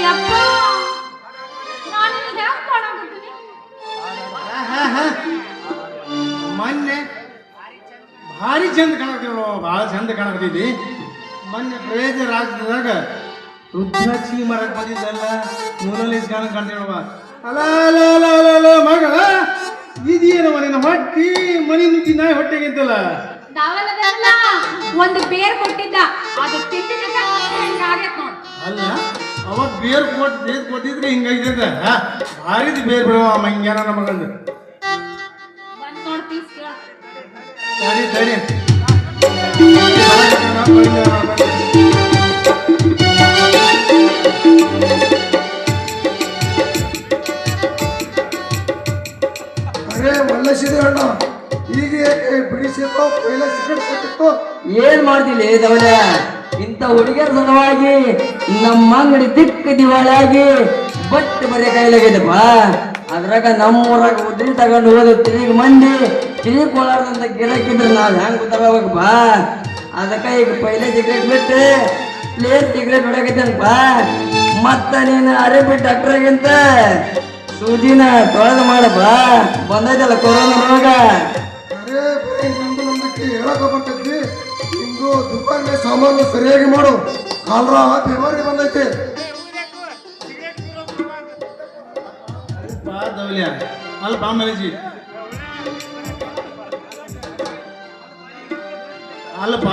ಯಪ್ಪ ನಾನು ಹ್ಯಾಂಗ ಕಾಣಕತ್ತೀನಿ ಮೊನ್ನೆ ಭಾರಿ ಚಂದ ಕಾಣಕತ್ತೀವಿ, ಭಾಳ ಚಂದ ಕಾಣಕತ್ತಿದ್ದಿ. ಮೊನ್ನೆ ಪ್ರವೇಶ ರಾಜ್ಯದಾಗ ರುದ್ರಾಕ್ಷಿ ಮರಕ್ಕೆ ಬಂದಿದ್ದಲ್ಲ, ಮೂಲಲ್ಲಿ ಕಾಣ್ತೀವವ. ಅಲ್ಲ ಅಲ್ಲ ಅಲ್ಲ ಅಲ್ಲ ಅಲ್ಲ ಮಗಳ, ಇದೇನವ ನಿನ್ನ ಹೊಟ್ಟಿ ಮನಿ ನುಗ್ಗಿ ನಾಯಿ ಹೊಟ್ಟೆಗಿಂತಲ್ಲ. ನಾವೆಲ್ಲ ಒಂದು ಬೇರ್ ಕೊಟ್ಟಿದ್ದ, ಅದು ತಿಂದಿದ್ದಕ್ಕೆ ಹಿಂಗಾಗೈತ್ ನೋಡ್. ಅಲ್ಲ ಅವಾಗ ಬೇರ್ ಕೊಟ್ಟಿದ್ರೆ ಹಿಂಗಾಗಿದ್ದ. ಭಾರಿದ್ ಬೇರ್ ಬಿಡುವ ಮಂಗ್ಯಾನ ಮಗಂದು. ಬಂದ್ ನೋಡ್ ಪೀಸ್ ಕೇಳ. ಸರಿ ಸರಿ ಅರೆ ಮಲ್ಲಸಿದೆ ಅಣ್ಣ, ಈಗ ಬಿಡಿಸಿತ್ತು ಪೈಲ ಸಿಗರೇಟ್ ಕೊಟ್ಟಿತ್ತು. ಏನ್ ಮಾಡ್ತಿಲ್ಲ ದವಲ, ಇಂಥ ಹುಡುಗಿಯರ ಸಲುವಾಗಿ ನಮ್ಮ ಅಂಗಡಿ ದಿಕ್ಕ ದಿವಾಳಾಗಿ ಬಟ್ ಬರೀ ಕೈಲಾಗಿದ್ದಪ್ಪ. ಅದ್ರಾಗ ನಮ್ಮೂರಾಗ ಉದ್ರಿ ತಗೊಂಡು ಹೋದ ತಿರುಗಿ ಮಂದಿ ತಿರುಗಿಕೊಳ್ಳಾರ್ದಂತ ಗಿರಕ್ಕಿದ್ರೆ ನಾವ್ ಹೆಂಗ್ ಗೊತ್ತಾಗಬೇಕಪ್ಪ. ಅದಕ್ಕೆ ಈಗ ಪೈಲೆ ಸಿಗರೇಟ್ ಬಿಟ್ಟು ಪ್ಲೇಟ್ ಸಿಗರೇಟ್ ಹೊಡಕತ್ತೇನಪ್ಪ. ಮತ್ತ ನೀನು ಅರೇಬಿ ಡಾಕ್ಟರ್ಗಿಂತ ಸೂಜಿನ ತೊಳೆದು ಮಾಡಪ್ಪ. ಬಂದೈತಲ್ಲ ಕೊರೋನಾ ರೋಗ. ಅರೆ ಬರೀ ನಿಮ್ದು ನಮ್ದಕ್ಕೆ ಹೇಳಕ ಬರ್ತೈತಿ. ನಿಮ್ದು ದುಕಾನ್ ಸಾಮಾನು ಸರಿಯಾಗಿ ಮಾಡು, ಕಾಲ್ರ ಬಿಮಾರಿ ಬಂದೈತಿ. ಅಲ್ಪ ಮಲಜಿ ಅಲ್ಲಪ್ಪ,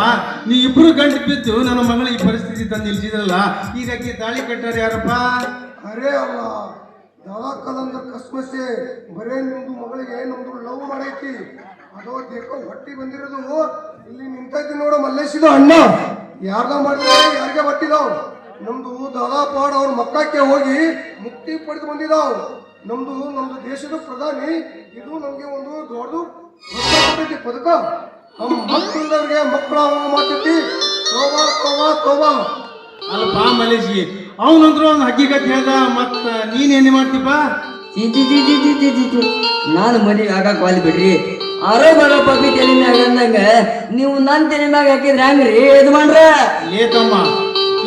ನೀ ಇಬ್ರು ಗಂಟು ಬಿದ್ದು ನನ್ನ ಮಗಳಿಗೆ ಪರಿಸ್ಥಿತಿ ತಂದು ನಿಲ್ಸಿದ್ರಲ್ಲ, ಈಗ ಆಕಿ ತಾಳಿ ಕಟ್ಟಾರ ಯಾರಪ್ಪ? ಅರೆ ಅಲ್ಲ, ದವಾಖಾನಂದ ಕಸ್ಮಸ್ಸೆ. ಬರೇ ನಿಮ್ದು ಮಗಳಿಗೆ ನಮ್ದು ಲವ್ ಮಾಡೈತಿ. ಅದೋ ದೇಕೋ ಹೊಟ್ಟಿ ಬಂದಿರೋದು ಇಲ್ಲಿ ನಿಂತೈತಿ ನೋಡು ಮಲ್ಲೇಶಿದ ಅಣ್ಣ. ಯಾರ್ದ ಮಾಡಿದ್ರೆ ಯಾರಿಗೆ ಬಟ್ಟಿದಾವ್. ನಮ್ದು ದಾದಾ ಪಾಡ್ ಅವ್ರ ಮಕ್ಕಕ್ಕೆ ಹೋಗಿ ಮುಕ್ತಿ ಪಡೆದು ಬಂದಿದಾವ್. ನಮ್ದು ದೇಶದ ಪ್ರಧಾನಿ ಇದು ನಮ್ಗೆ ಒಂದು ದೊಡ್ಡದು ಪದಕ. ನಮ್ಮ ಮಕ್ಕಳದವ್ರಿಗೆ ಮಕ್ಕಳ ಮಾಡ್ತೈತಿ. ತೋಬಾ ತೋಬಾ ತೋಬಾ. ಅಲ್ಲಪ್ಪ ಮಲೇಶಿ, ಅವನಂದ್ರು ಒಂದು ಹಕ್ಕಿಗತ್ ಹೇಳ್ದ, ಮತ್ತ ನೀನೇನು ಮಾಡ್ತೀಪ? ನಾನು ಮದುವೆ ಆಗಾಕ ವಾಲಿ ಬಿಡ್ರಿ. ಆರೋ ಬರೋ ಪಪ್ಪಿ ತಲೆ ಮ್ಯಾಗ ಅಂದಂಗ ನೀವು ನನ್ನ ತಲೆ ಮ್ಯಾಗ ಹಾಕಿದ್ರೆ ಹೆಂಗ್ರಿ ಇದು ಮಾಡ್ರ? ಲೇತಮ್ಮ,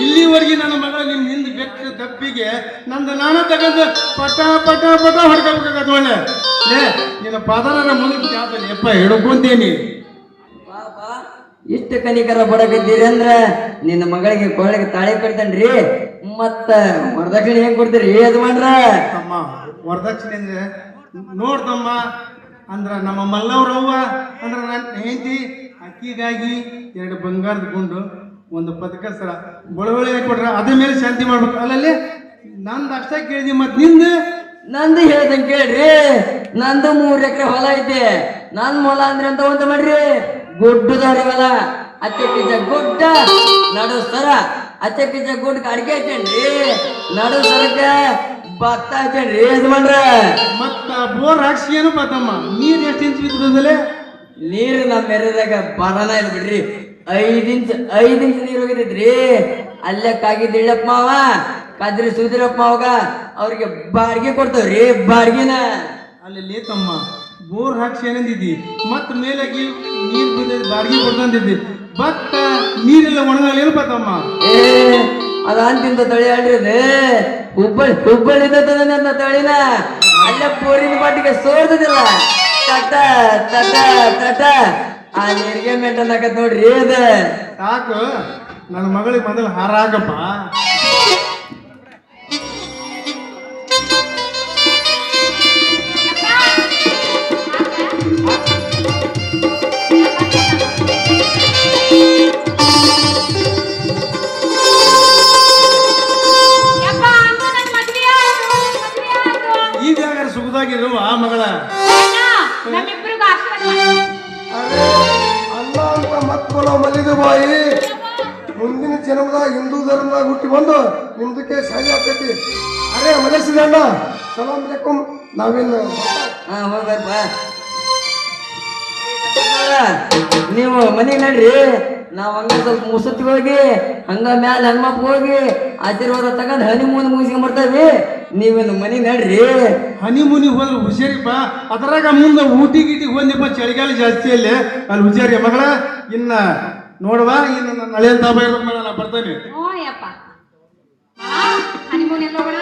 ಇಲ್ಲಿವರೆಗೆ ನನ್ನ ಮಗಳ ನಿಮ್ ಹಿಂದ್ ಬೆಕ್ಕ ತಪ್ಪಿಗೆ ನಂದು ನಾನ ತಗೊಂಡು ಪಟ ಪಟ ಪಟ ಹೊಡ್ಕೋಬೇಕಾಗತ್ತ. ಒಳ್ಳೆ ಲೇ ನಿನ್ನ ಪದರ ಮುಂದೆ ಜಾತಲ್ಲಿ ಎಪ್ಪ ಹಿಡ್ಕೊಂತೇನಿ. ಪಾಪ ಇಷ್ಟು ಕನಿಕರ ಬಡಕತ್ತೀರಿ ಅಂದ್ರ ನಿನ್ನ ಮಗಳಿಗೆ ಕೊಳ್ಳಿಗೆ ತಾಳಿ ಕಟ್ತೇನ್ರಿ. ಮತ್ತ ವರದಕ್ಷಿಣೆ ಹೆಂಗ್ ಕೊಡ್ತೀರಿ ಅದು ಮಾಡ್ರ? ತಮ್ಮ ವರದಕ್ಷಿಣೆ ಅಂದ್ರೆ ನೋಡ್ತಮ್ಮ, ಅಂದ್ರ ನಮ್ಮ ಮಲ್ಲವ್ರವ್ವ ಅಂದ್ರ ನನ್ನ ಹೆಂಡತಿ ಅಕ್ಕಿಗಾಗಿ 2 ಬಂಗಾರದ ಗುಂಡು, ಒಂದು ಪದಕ ಸರ ಬೊಳವಳಿ ಕೊಟ್ರ ಅದ್ರ ಮೇಲೆ ಶಾಂತಿ ಮಾಡ್ಬೇಕು. ಅಲ್ಲಲ್ಲಿ ನಂದು ಅಷ್ಟ ಕೇಳಿದಿ, ಮತ್ ನಿಂದು ನಂದು ಹೇಳ್ದಂಗೆ ಕೇಳ್ರಿ. ನಂದು 3 ಎಕರೆ ಹೊಲ ಐತೆ. ನನ್ ಹೊಲ ಅಂದ್ರೆ ಅಂತ ಒಂದು ಮಾಡ್ರಿ, ಗುಡ್ಡದವ್ರಿ ಹೊಲ. ಅತ್ತೆ ಪಿಜ್ಜ ಗುಡ್ಡ ನಡು ಸರ, ಅತ್ತೆ ಪಿಜ್ಜ ಗುಡ್ಡ ಅಡಿಕೆ ಐತೇನ್ರಿ, ನಡು ಸರಕ್ಕ ಭತ್ತ ಐತೇನ್ರಿ ಇದು ಮಾಡ್ರ. ಮತ್ತ ಬೋರ್ ಹಾಕ್ಸಿ ಏನು ಪಾತಮ್ಮ, ನೀರ್ ಎಷ್ಟು ಇಂಚ್ ಬಿದ್ದಲೆ? ನೀರು ನಮ್ಮ ಮೆರೆದಾಗ ಬರನ ಇಲ್ಲ ಬಿಡ್ರಿ. 5 ಇಂಚ್ ನೀರು ಹೋಗಿದ್ರಿ. ಅಲ್ಲೇ ಕಾಗಿದ್ದಿಳ್ಳಪ್ಪ ಮಾವ ಕದ್ರಿ ಸುದಿರಪ್ಪ ಮಾವಗ ಅವ್ರಿಗೆ ಬಾಡಿಗೆ ಕೊಡ್ತೇವ್ರಿ, ಬಾಡಿಗೆನ. ಅಲ್ಲಿ ಲೇತಮ್ಮ ಬೋರ್ ಹಾಕ್ಸಿ ಏನಂದಿದ್ದಿ, ಮತ್ ಮೇಲಾಗಿ ನೀರ್ ಬಿದ್ದ ಬಾಡಿಗೆ ಕೊಡ್ತಂದಿದ್ದಿ. ಬತ್ತ ನೀರೆಲ್ಲ ಒಣಗಲ್ಲ ಏನು ಪಾತಮ್ಮ? ಅದ ಅಂತಿಂದ ತಳಿ ಅಲ್ರಿ ಅದು. ಹುಬ್ಬಳ್ಳಿ ನನ್ನ ತಳಿನ ಅಲ್ಲೇ ಪೂರಿನ ಬಾಟಿಗೆ ಸೋರ್ದಿಲ್ಲ. ತಟ ತಟ ತಟ ಆ ನೀರಿಗೆ ಮೇಂಟೈನ್ ಆಗತ್ ನೋಡ್ರಿ ಅದ. ಸಾಕು, ನನ್ನ ಮಗಳಿಗೆ ಮೊದಲು ಹಾರ ಹಾಕಪ್ಪ. ಈಗ ಸುಖದಾಗಿರುವ ಆ ಮಗಳ ನಮ್ಮಿಬ್ಬರಿಗೂ ಆಶೀರ್ವಾದ. ಅರೆ ಅಲ್ಲ ಅಂತ ಮಕ್ಕಳು ಮಲ್ಲಿದು ಬಾಯಿ. ಮುಂದಿನ ಜನ್ಮದಾಗ ಹಿಂದೂ ಧರ್ಮದಾಗ ಹುಟ್ಟಿ ಬಂದು ನಿಮ್ದಕ್ಕೆ ಸಾಯಿ ಆಗ್ತೈತಿ. ಅರೆ ಮಲೇಶಿದ ಅಣ್ಣ, ಸಲಾಮ್ ಅಲೈಕುಂ. ನಾವೇನು ಹೋಗ್ಬಾರಪ್ಪ ನೀವು ಮನೆಗೆ ನಡ್ರಿ. ನಾವ್ ಹಂಗ ಸ್ವಲ್ಪ ಮುಸುತ್ತಿಗೆ ಹೋಗಿ ಹಂಗ ಮ್ಯಾಲ ಹನುಮಪ್ಪ ಹೋಗಿ ಆಶೀರ್ವಾದ ತಗೊಂಡ್ ಹನಿಮೂನ್ ಮುಗಿಸ್ಕೊಂಡ್ ಬರ್ತೇವಿ. ನೀವೇನು ಮನೆಗೆ ನಡ್ರಿ. ಹನಿಮೂನಿಗೆ ಹೋದ್ರೆ ಹುಷಾರಿಪ್ಪ. ಅದರಾಗ ಮುಂದೆ ಊಟಿ ಗೀಟಿಗೆ ಹೋದ್ನಪ್ಪ, ಚಳಿಗಾಲ ಜಾಸ್ತಿ ಅಲ್ಲಿ ಹುಷಾರಿ ಮಗಳ. ಇನ್ನ ನೋಡುವ ಇನ್ನು ನನ್ನ ಹಳೆಯ ತಾಪ ಇರ್ಬೇಕು ಮೇಲೆ ನಾ ಬರ್ತೇನೆ. ಓ ಯಪ್ಪ ಹನಿಮೂನ್ ಎಲ್ಲ ಹೋಗೋಣ.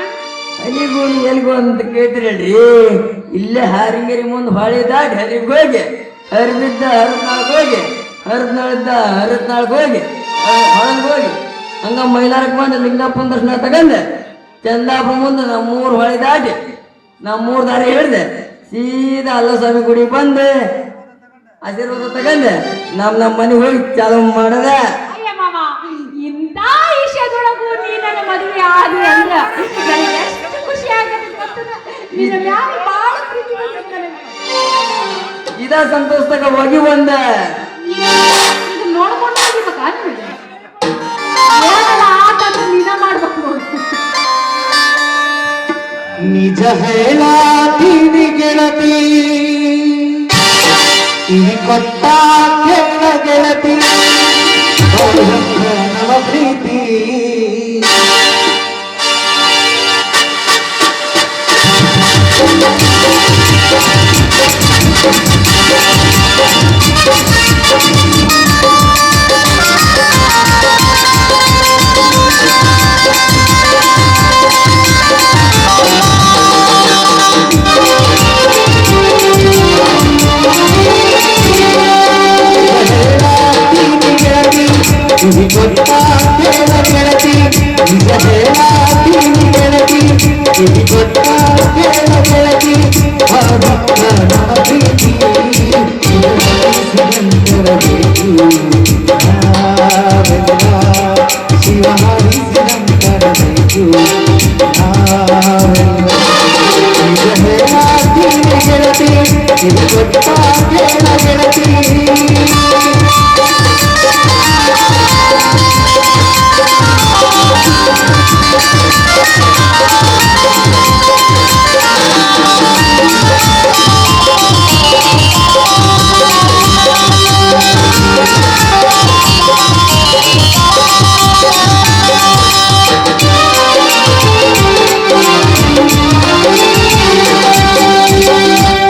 ಅಲ್ಲಿಗೋನು ಎಲ್ಗೋ ಅಂತ ಕೇಳ್ತೀರಲ್ರಿ, ಇಲ್ಲೇ ಹಾರಿಂಗೇರಿ ಮುಂದೆ ಹೊಳೆ ದಾಟಿ ಹರಿಗೆ ಹೋಗಿ ಹರಿದಿದ್ದ ಹರಿದ್ನಾಳ್ಗೆ ಹೋಗಿ ಹರಿದ್ನಾಳಿದ್ದ ಹರಿದ್ನಾಳ್ಗೆ ಹೋಗಿ ಹೊಳಗೆ ಹೋಗಿ ಹಂಗ ಮೈಲಾರಕ್ಕೆ ಬಂದು ಲಿಂಗಪ್ಪನ ದರ್ಶನ ತಗಂಡೆ ಚಂದಾಪುರ ಮುಂದೆ ನಮ್ಮೂರು ಹೊಳೆ ದಾಟಿ ನಮ್ಮೂರು ದಾರಿ ಹಿಡ್ದೆ ಸೀದಾ ಅಲ್ಲಸ್ವಾಮಿ ಗುಡಿ ಬಂದೆ ಆಶೀರ್ವಾದ ತಗಂಡೆ ನಮ್ಮ ಮನೆಗೆ ಹೋಗಿ ಚಾಲು ಮಾಡದ. ಅಯ್ಯ ಮಾಮ, ಇಂಥ ವಿಷಯದೊಳಗೂ ನೀ ನನ್ನ ಮದುವೆ ಆದಿ ಅಂದ್ರ ನನಗೆ ಎಷ್ಟು ಖುಷಿ ಆಗತ್ತೆ ಗೊತ್ತದ. ನಿನ್ನ ಮ್ಯಾಲ ಬಾಳ ಪ್ರೀತಿ ಬಂದೈತೆ ನನಗೆ. ಇದ ಸಂತೋಷದಾಗ ಹೋಗಿ ಬಂದೆ. ಇದು ನೋಡ್ಕೊಂಡು ಹೋಗಿಬೇಕಾ ನಿಮಗೆ? ಏನಲ್ಲ ಆತಂದ್ರೆ ನೀನ ಮಾಡ್ಬೇಕು ನೋಡು. ನಿಜ ಹೇಳಾತೀನಿ ಗೆಳತಿ, ಈ ಕೊಟ್ಟ ಕೆಟ್ಟ ಗೆಳತಿ ನವ ಪ್ರೀತಿ.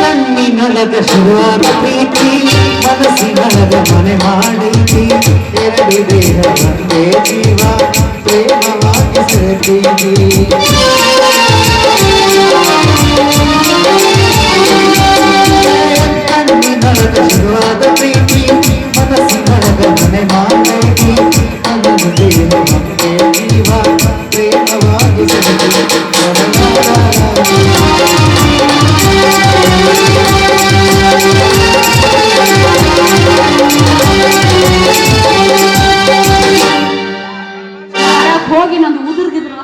ಕಣ್ಣಿನೊಳಗ ಶುರುವಾದ ಪ್ರೀತಿ ಮನಸ್ಸಿನೊಳಗ ಮನೆ ಮಾಡೈತಿ ಎರಡು ದೇಹ ಒಂದೇ ಜೀವ ಪ್ರೇಮವಾಗಿ ಸೆಳೆತೀವಿ ಕಣ್ಣಿನೊಳಗ ಶುರುವಾದ ಪ್ರೀತಿ ಮನಸ್ಸಿನೊಳಗ ಮನೆ ಮಾಡೈತಿ ಒಂದು ದೇಹ ಒಂದೇ ಜೀವ ಪ್ರೇಮವಾಗಿ ಸೆಳೆತೀವಿ. ಹೋಗಿ ನಂದು ಉದುರ್ಗಿದ್ರು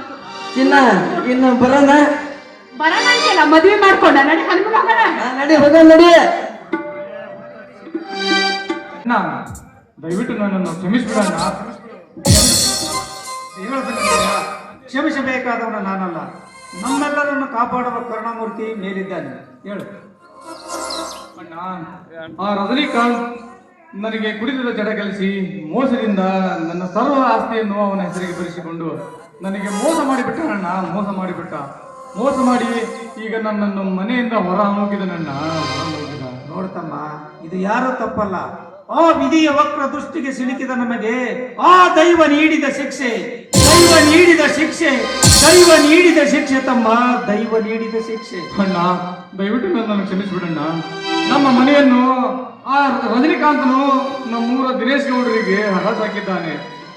ಚಿನ್ನ ಇನ್ನು ಬರೋಣ ಬರೋಣ ಅಂತೆಲ್ಲ ಮದ್ವೆ ಮಾಡ್ಕೊಂಡ ನಡಿ ಹನುಮನ್ ಹೋಗೋಣ. ನಡಿ ಹೋಗೋಣ ನಡಿ. ದಯವಿಟ್ಟು ನನ್ನನ್ನು ಕ್ಷಮಿಸ್ಬಿಡಣ್ಣ. ಕ್ಷಮಿಸಬೇಕಾದವನು ನಾನಲ್ಲ, ನಮ್ಮೆಲ್ಲರನ್ನು ಕಾಪಾಡುವ ಕರುಣಾಮೂರ್ತಿ ಮೇಲಿದ್ದಾನೆ. ಹೇಳು ಅಣ್ಣ, ಆ ರಜನಿಕಾಂತ್ ನನಗೆ ಕುಡಿತದ ಜಡ ಕಲಿಸಿ ಮೋಸದಿಂದ ನನ್ನ ಸರ್ವ ಆಸ್ತಿಯನ್ನು ಅವನ ಹೆಸರಿಗೆ ಬರೆಸಿಕೊಂಡು ನನಗೆ ಮೋಸ ಮಾಡಿಬಿಟ್ಟ ಅಣ್ಣ. ಮೋಸ ಮಾಡಿ ಈಗ ನನ್ನನ್ನು ಮನೆಯಿಂದ ಹೊರ ಹಾಕಿದನಣ್ಣ. ನೋಡ್ತಮ್ಮ, ಇದು ಯಾರೂ ತಪ್ಪಲ್ಲ. ಆ ವಿಧಿಯ ವಕ್ರ ದೃಷ್ಟಿಗೆ ಸಿಲುಕಿದ ನಮಗೆ ಆ ದೈವ ನೀಡಿದ ಶಿಕ್ಷೆ ತಮ್ಮ, ದೈವ ನೀಡಿದ ಶಿಕ್ಷೆ. ಅಣ್ಣ, ದಯವಿಟ್ಟು ನನ್ನನ್ನು ಕ್ಷಮಿಸ್ಬಿಡಣ್ಣ. ನಮ್ಮ ಮನೆಯನ್ನು ಆ ರಜನಿಕಾಂತನು ನಮ್ಮೂರ ದಿನೇಶ್ ಗೌಡರಿಗೆ ಹರಾಜಾಕಿದ್ದಾನೆ.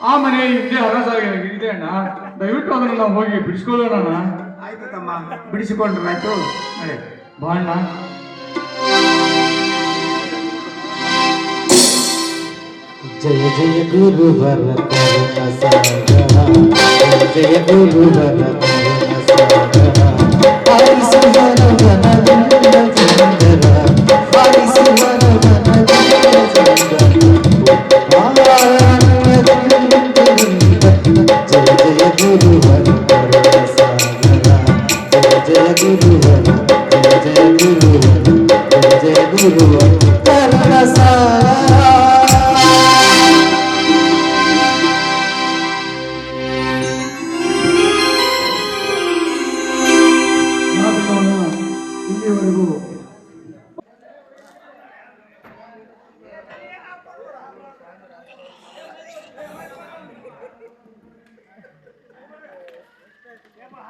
ಆ ಮನೆ ಹಿಂದೆ ಹರಾಜಾಗಿದೆ ಅಣ್ಣ. ದಯವಿಟ್ಟು ಅದನ್ನು ನಾವು ಹೋಗಿ ಬಿಡಿಸ್ಕೊಳ್ಳೋಣ. ಆಯ್ತು ತಮ್ಮ, ಬಿಡಿಸಿಕೊಂಡ್ರಾಯ್ತು. ನಡೆ ಬಾ ಅಣ್ಣ. ಜಯ ಜಯ ಗುರುವರ ಕರುಣ ಸಾಗರ, ಜಯ ಗುರುವರ ಕರುಣ ಸಾಗರ, ಹರಿಸುವರವನವಿಂದ ಸುಂದರ, ಹರಿಸುವರವನವಿಂದ ಸುಂದರ. ಜಯ ಜಯ ಗುರುವರ ಕರುಣ ಸಾಗರ, ಜಯ ಜಯ ಗುರುವರ, ಜಯ ಜಯ ಗುರುವರ, ಜಯ ಜಯ ಗುರುವರ ಕರುಣ ಸಾಗರ. ಇಲ್ಲಿವರೆಗೂ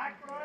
ಹಾಕ್ಬಿಡು